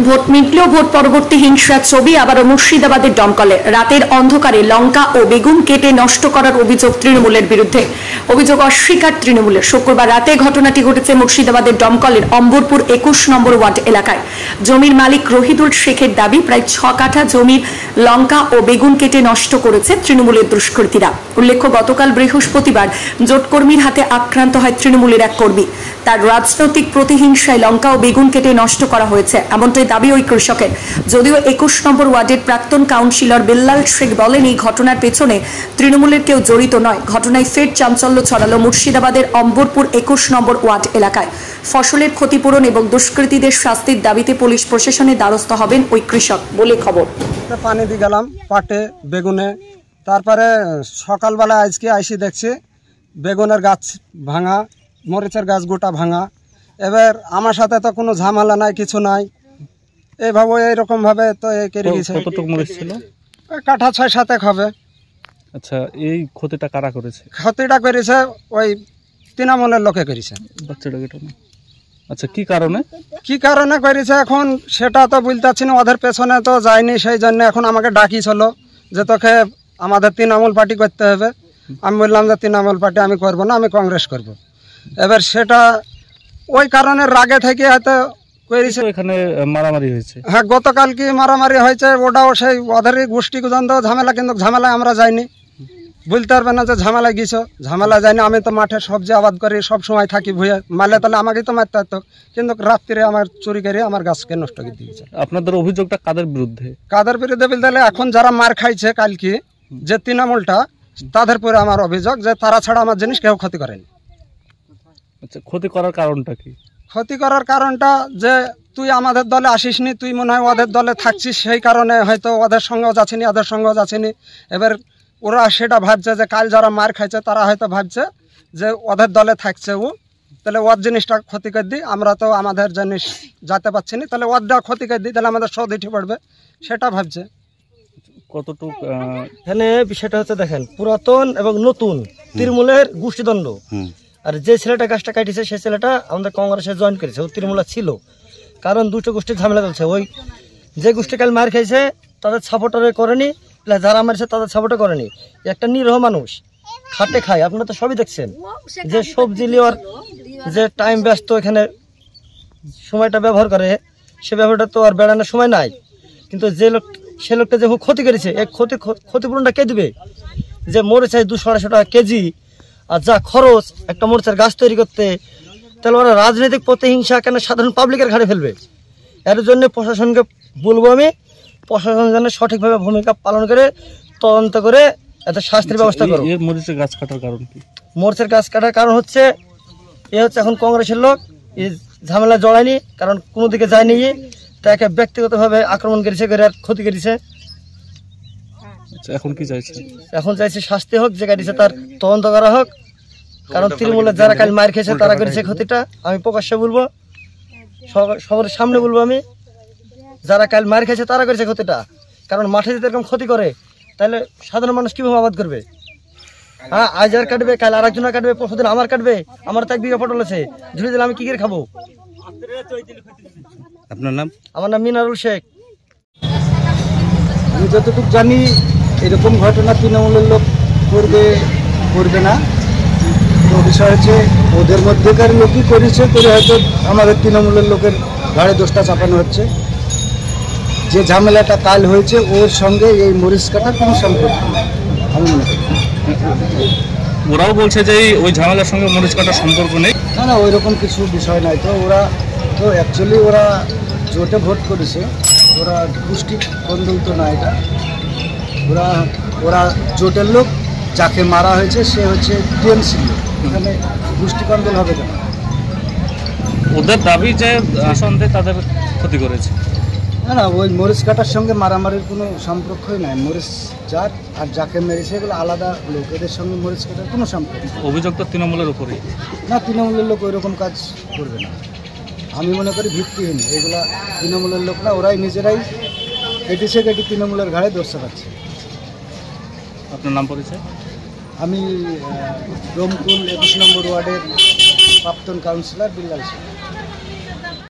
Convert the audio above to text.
Vote মিটলেও vote পরবর্তী হিংসার ছবি আবারও মুর্শিদাবাদের দমকলে। রাতের অন্ধকারে লঙ্কা ও বেগুন কেটে নষ্ট করার অভিযোগ তৃণমূলের বিরুদ্ধে। অভিযোগ অস্বীকার তৃণমূলের। শুক্রবার রাতে ঘটনাটি ঘটেছে মুর্শিদাবাদের দমকলের অম্বরপুর 21 নম্বর ওয়ার্ড এলাকায়। জমির মালিক রহিদুল শেখের দাবি, প্রায় 6 কাঠা জমির লঙ্কা ও বেগুন কেটে নষ্ট করেছে তৃণমূলের দুষ্কৃতীরা। উল্লেখ্য, গতকাল বৃহস্পতিবার জোটকর্মীর হাতে আক্রান্ত হয় তৃণমূলের এক কর্মী। তার রাজনৈতিক প্রতিহিংসায় লঙ্কা ও বেগুন কেটে নষ্ট করা হয়েছে, এমনটাই দাবি ওই কৃষকের। যদিও 21 নম্বর ওয়ার্ডের প্রাক্তন কাউন্সিলর বিল্লাল শেখ বলেন, এই ঘটনার পেছনে তৃণমূলের কেউ জড়িত নয়। ঘটনায় ফের চাঞ্চল্য ছড়ালো মুর্শিদাবাদের অম্বরপুর 21 নম্বর ওয়ার্ড এলাকায়। ফসলের ক্ষতিপূরণ এবং দুষ্কৃতীদের শাস্তির দাবিতে পুলিশ প্রশাসনের দ্বারস্থ হবেন ওই কৃষক বলে খবর। পানি দিয়ে গেলাম পাটে, বেগুনে। তারপরে সকালবেলা আজকে আইসি দেখছি বেগুনের গাছ ভাঙা, মরিচের গাছ গোটা ভাঙা। এবার আমার সাথে তো কোনো ঝামেলা নাই, কিছু নাই। এইভাবে এইরকম ভাবে তো কেটে গেছে। কতটুকু মরিচ ছিল? কাঠা 6-7 হবে। আচ্ছা, এই ক্ষতিটা কারা করেছে? ক্ষতিটা করেছে ওই তৃণমূলের লোকে করেছে। বাচ্চাটা কেটে না। আচ্ছা, কি কারণে করেছে এখন সেটা তো বলতে পারছি না। ওদের পেছনে তো যায়নি, সেই জন্য এখন আমাকে ডাকিছিল যে তোকে আমাদের তৃণমূল পার্টি করতে হবে। আমি বললাম যে তৃণমূল পার্টি আমি করব না, আমি কংগ্রেস করব। এবার সেটা ওই কারণে রাগে থেকে হয়তো করেছে। এখানে মারামারি হয়েছে। হ্যাঁ, গতকাল কি মারামারি হয়েছে, ওটাও সেই ওদেরই গোষ্ঠী গুজন্ত ঝামেলা, কিন্তু ঝামেলায় আমরা যাইনি। বলতে পারবে না যে ঝামেলায় গেছো, ঝামেলা যায়নি। আমি তো মাঠে সবজি আবাদ করি, সব সময় থাকি ভুয়ে, মারলে তাহলে আমাকেই তো মারতে হতো। কিন্তু রাত্রিরে আমার চুরি করে আমার গাছকে নষ্ট করে দিয়েছে। আপনাদের অভিযোগটা কাদের বিরুদ্ধে? বলতে এখন যারা মার খাইছে কালকে, যে তৃণমূলটা, তাদের পরে আমার অভিযোগ যে তারা ছাড়া আমার জিনিস কেউ ক্ষতি করেনি। আচ্ছা, ক্ষতি করার কারণটা কি? ক্ষতি করার কারণটা যে তুই আমাদের দলে আসিসনি, তুই মনে হয় ওদের দলে থাকছিস, সেই কারণে হয়তো ওদের সঙ্গেও যাচ্ছিনি, ওদের সঙ্গেও যাচ্ছিনি। এবার ওরা সেটা ভাবছে যে কাল যারা মার খাইছে তারা হয়তো ভাবছে যে ওদের দলে থাকছে ও, তাহলে ওর জিনিসটা ক্ষতি করে দিই। আমরা তো আমাদের জিনিস যেতে পারছি না, তাহলে ওরটা ক্ষতি করে দিই, তাহলে আমাদের সদ উঠে পড়বে, সেটা ভাবছে। কতটুক এখানে বিষয়টা হচ্ছে, দেখেন, পুরাতন এবং নতুন তৃণমূলের গোষ্ঠীদ্বন্দ্ব। আর যে ছেলেটা গাছটা কাটিছে সেই ছেলেটা আমাদের কংগ্রেসে জয়েন করেছে, ও তৃণমূল ছিল। কারণ দুটো গোষ্ঠীর ঝামেলা চলছে। ওই যে গোষ্ঠী কাল মার খাইছে তাদের সাপোর্টারে করেনি, যারা মারছে তাদের সাপোর্টে করেনি। একটা নিরহ মানুষ খাটে খায়, আপনারা তো সবই দেখছেন। যে সবজি লিওয়ার যে টাইম ব্যস্ত, এখানে সময়টা ব্যবহার করে, সে ব্যবহারটা তো আর বেড়ানোর সময় নাই। কিন্তু যে লোক, সে লোকটা যে ক্ষতি করেছে, এই ক্ষতিপূরণটা কে দিবে? যে মরিচ 200-250 টাকা কেজি, আর যা খরচ একটা মরিচের গাছ তৈরি করতে, তাহলে ওরা রাজনৈতিক প্রতিহিংসা কেন সাধারণ পাবলিকের ঘাড়ে ফেলবে? এর জন্য প্রশাসনকে বলবো আমি, প্রশাসন যেন সঠিকভাবে ভূমিকা পালন করে তদন্ত করে এত শাস্তির ব্যবস্থা করো। মরিচের গাছ কাটার কারণ কি? মরিচের গাছ কাটার কারণ হচ্ছে, এ হচ্ছে এখন কংগ্রেসের লোক, এই ঝামেলা জড়ায়নি, কারণ কোনো দিকে যায়নি। তাকে ব্যক্তিগতভাবে আক্রমণ করেছে, করে আর ক্ষতি করেছে। এখন কি চাইছে? এখন চাইছে শাস্তি হোক, যে কাটিছে তার তদন্ত করা হোক। কারণ তৃণমূলের যারা কাল মার খেয়েছে তারা করেছে ক্ষতিটা। আমি প্রকাশ্যে বলবো, সবার সামনে বলবো আমি, যারা কাল মার খেয়েছে তারা করেছে ক্ষতিটা। কারণ মাঠে যদি এরকম ক্ষতি করে, তাহলে সাধারণ মানুষ কিভাবে আবাদ করবে? হ্যাঁ, আজ আর কাটবে, কাল আর একজনের কাটবে, পরশুদিন আমার কাটবে। আমার তো 1 বিঘা পটল আছে, ঝুড়ি দিলে আমি কি করে খাবো? আপনার নাম? আমার নাম মিনারুল শেখ। আমি যতটুকু জানি এরকম ঘটনা তৃণমূলের লোক করবে না। তো বিষয় হচ্ছে ওদের মধ্যেকার লোকই করেছে, করে হয়তো আমাদের তৃণমূলের লোকের ঘাড়ে দোষটা চাপানো হচ্ছে। যে ঝামেলাটা কাল হয়েছে ওর সঙ্গে এই মরিচ কাটার কোনো সম্পর্ক নেই আমি মনে করি। ওরাও বলছে যে ওই ঝামেলার সঙ্গে মরিচ কাটার সম্পর্ক নেই। না, ওই রকম কিছু বিষয় নাই। তো ওরা তো অ্যাকচুয়ালি ওরা জোটে ভোট করেছে, ওরা গোষ্ঠী কন্দল তো না এটা। ওরা জোটের লোক, যাকে মারা হয়েছে সে হচ্ছে টিএমসি লোক, এখানে গোষ্ঠী কন্দল হবে কেন? ওদের দাবি যে আসন্দে তাদের ক্ষতি করেছে। না, ওই মরিচ কাটার সঙ্গে মারামারির কোনো সম্পর্কই নাই। মরিচ যার আর যাকে মেরেছে এগুলো আলাদা লোক, এদের সঙ্গে মরিচ কাটার কোনো সম্পর্ক। অভিযোগ তো তৃণমূলের উপরে। না, তৃণমূলের লোক ওই রকম কাজ করবে না, আমি মনে করি ভিত্তিহীন। এগুলা তৃণমূলের লোক না, ওরাই নিজেরাই কেটেছে, কেটে তৃণমূলের ঘাড়ে দোষ চাপাচ্ছে। আপনার নাম পরিচয়? আমি রমকুল 21 নম্বর ওয়ার্ডের প্রাক্তন কাউন্সিলর বিল্লাল শেখ।